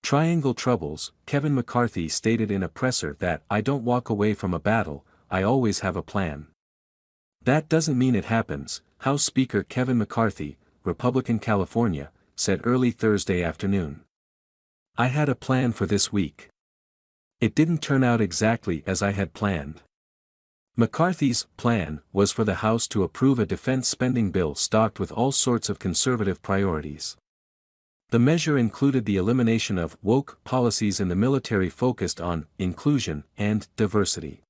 Triangle troubles, Kevin McCarthy stated in a presser that "I don't walk away from a battle, I always have a plan." That doesn't mean it happens, House Speaker Kevin McCarthy, Republican California, said early Thursday afternoon. "I had a plan for this week. It didn't turn out exactly as I had planned." McCarthy's plan was for the House to approve a defense spending bill stocked with all sorts of conservative priorities. The measure included the elimination of woke policies in the military focused on inclusion and diversity.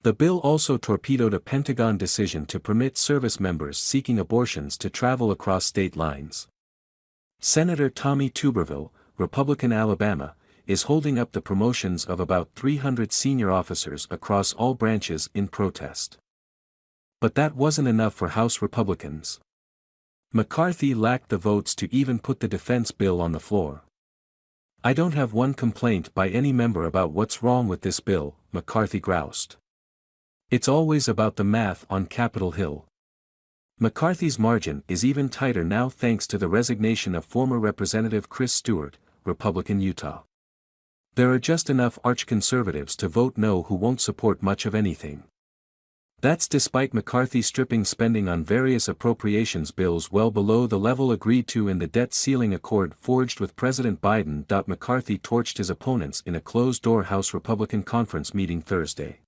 The bill also torpedoed a Pentagon decision to permit service members seeking abortions to travel across state lines. Senator Tommy Tuberville, Republican Alabama, is holding up the promotions of about 300 senior officers across all branches in protest. But that wasn't enough for House Republicans. McCarthy lacked the votes to even put the defense bill on the floor. "I don't have one complaint by any member about what's wrong with this bill," McCarthy groused. "It's always about the math on Capitol Hill." McCarthy's margin is even tighter now thanks to the resignation of former Representative Chris Stewart, Republican Utah. There are just enough arch-conservatives to vote no who won't support much of anything. That's despite McCarthy stripping spending on various appropriations bills well below the level agreed to in the debt ceiling accord forged with President Biden. McCarthy torched his opponents in a closed-door House Republican conference meeting Thursday.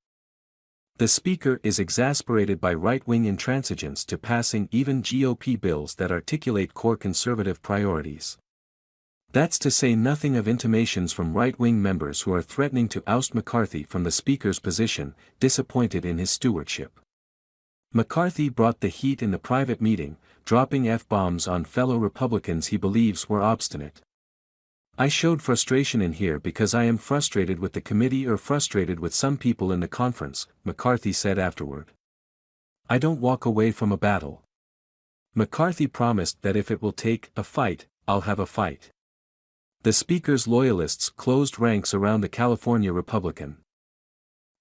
The Speaker is exasperated by right-wing intransigence to passing even GOP bills that articulate core conservative priorities. That's to say nothing of intimations from right-wing members who are threatening to oust McCarthy from the Speaker's position, disappointed in his stewardship. McCarthy brought the heat in the private meeting, dropping F-bombs on fellow Republicans he believes were obstinate. "I showed frustration in here because I am frustrated with the committee or frustrated with some people in the conference," McCarthy said afterward. "I don't walk away from a battle." McCarthy promised that if it will take a fight, I'll have a fight. The Speaker's loyalists closed ranks around the California Republican.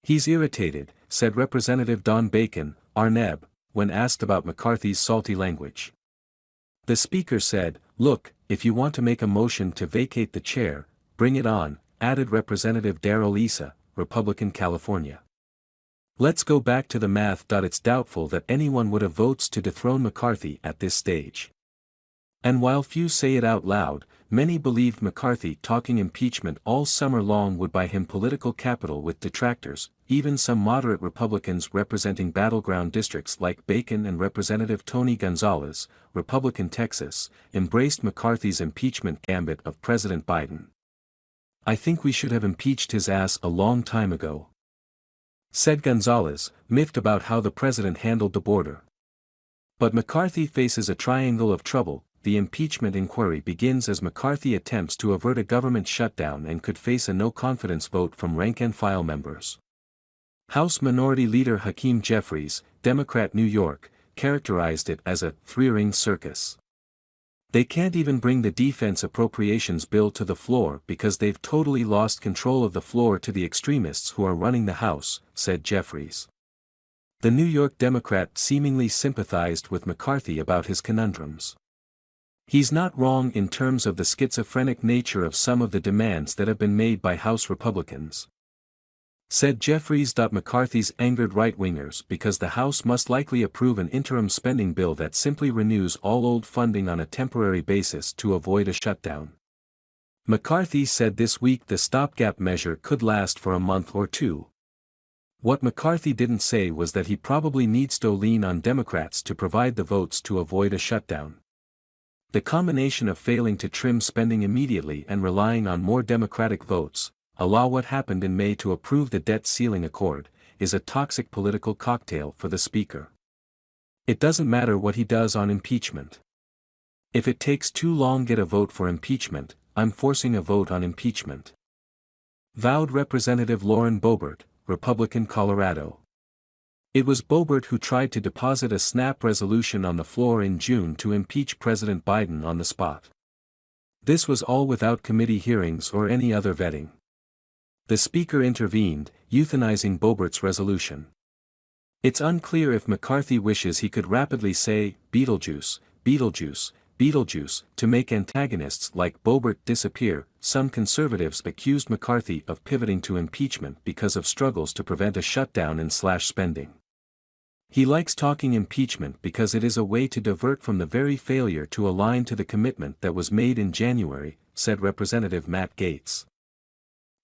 "He's irritated," said Representative Don Bacon, R-Neb, when asked about McCarthy's salty language. The Speaker said, "Look, if you want to make a motion to vacate the chair, bring it on," added Representative Darrell Issa, Republican California. "Let's go back to the math. It's doubtful that anyone would have votes to dethrone McCarthy at this stage." And while few say it out loud, many believed McCarthy talking impeachment all summer long would buy him political capital with detractors. Even some moderate Republicans representing battleground districts like Bacon and Representative Tony Gonzalez, Republican Texas, embraced McCarthy's impeachment gambit of President Biden. "I think we should have impeached his ass a long time ago," said Gonzalez, miffed about how the president handled the border. But McCarthy faces a triangle of trouble. The impeachment inquiry begins as McCarthy attempts to avert a government shutdown and could face a no-confidence vote from rank-and-file members. House Minority Leader Hakeem Jeffries, Democrat New York, characterized it as a three-ring circus. "They can't even bring the defense appropriations bill to the floor because they've totally lost control of the floor to the extremists who are running the House," said Jeffries. The New York Democrat seemingly sympathized with McCarthy about his conundrums. "He's not wrong in terms of the schizophrenic nature of some of the demands that have been made by House Republicans," said Jeffries. McCarthy's angered right-wingers because the House must likely approve an interim spending bill that simply renews all old funding on a temporary basis to avoid a shutdown. McCarthy said this week the stopgap measure could last for a month or two. What McCarthy didn't say was that he probably needs to lean on Democrats to provide the votes to avoid a shutdown. The combination of failing to trim spending immediately and relying on more Democratic votes, allow what happened in May to approve the debt ceiling accord, is a toxic political cocktail for the Speaker. It doesn't matter what he does on impeachment. "If it takes too long to get a vote for impeachment, I'm forcing a vote on impeachment," vowed Representative Lauren Boebert, Republican Colorado. It was Boebert who tried to deposit a snap resolution on the floor in June to impeach President Biden on the spot. This was all without committee hearings or any other vetting. The Speaker intervened, euthanizing Boebert's resolution. It's unclear if McCarthy wishes he could rapidly say, "Beetlejuice, Beetlejuice," Beetlejuice, to make antagonists like Boebert disappear. Some conservatives accused McCarthy of pivoting to impeachment because of struggles to prevent a shutdown and slash spending. He likes talking impeachment because it is a way to divert from the very failure to align to the commitment that was made in January, said Representative Matt Gaetz.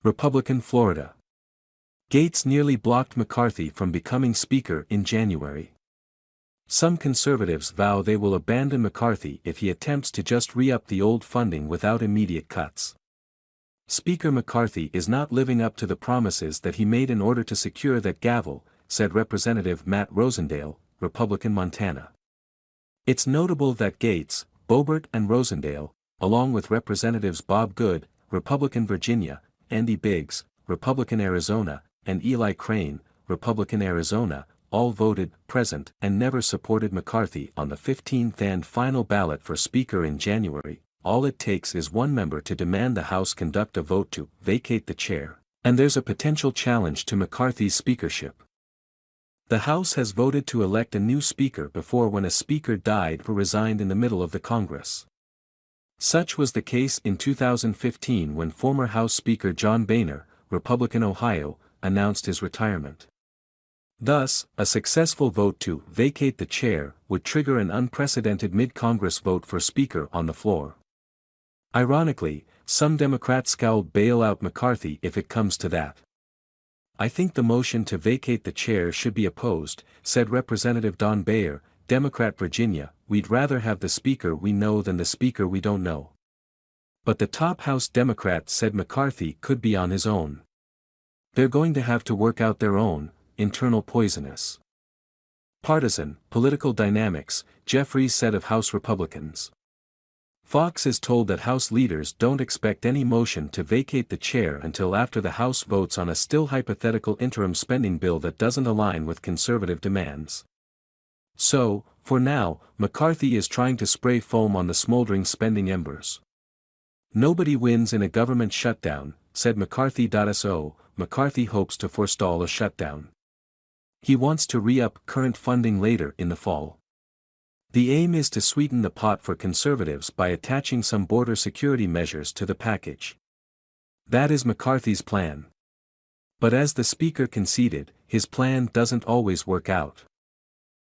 Republican Florida. Gaetz nearly blocked McCarthy from becoming Speaker in January. Some conservatives vow they will abandon McCarthy if he attempts to just re-up the old funding without immediate cuts. Speaker McCarthy is not living up to the promises that he made in order to secure that gavel, said Representative Matt Rosendale, Republican Montana. It's notable that Gaetz, Boebert and Rosendale, along with Representatives Bob Good, Republican Virginia, Andy Biggs, Republican Arizona, and Eli Crane, Republican Arizona, all voted present and never supported McCarthy on the 15th and final ballot for Speaker in January. All it takes is one member to demand the House conduct a vote to vacate the chair, and there's a potential challenge to McCarthy's speakership. The House has voted to elect a new Speaker before when a Speaker died or resigned in the middle of the Congress. Such was the case in 2015 when former House Speaker John Boehner, Republican Ohio, announced his retirement. Thus, a successful vote to vacate the chair would trigger an unprecedented mid-Congress vote for Speaker on the floor. Ironically, some Democrats scowled bail out McCarthy if it comes to that. I think the motion to vacate the chair should be opposed, said Representative Don Bayer, Democrat Virginia. We'd rather have the Speaker we know than the Speaker we don't know. But the top House Democrat said McCarthy could be on his own. They're going to have to work out their own internal poisonous partisan political dynamics, Jeffries said of House Republicans. Fox is told that House leaders don't expect any motion to vacate the chair until after the House votes on a still hypothetical interim spending bill that doesn't align with conservative demands. So, for now, McCarthy is trying to spray foam on the smoldering spending embers. Nobody wins in a government shutdown, said McCarthy.so. McCarthy hopes to forestall a shutdown. He wants to re-up current funding later in the fall. The aim is to sweeten the pot for conservatives by attaching some border security measures to the package. That is McCarthy's plan. But as the Speaker conceded, his plan doesn't always work out.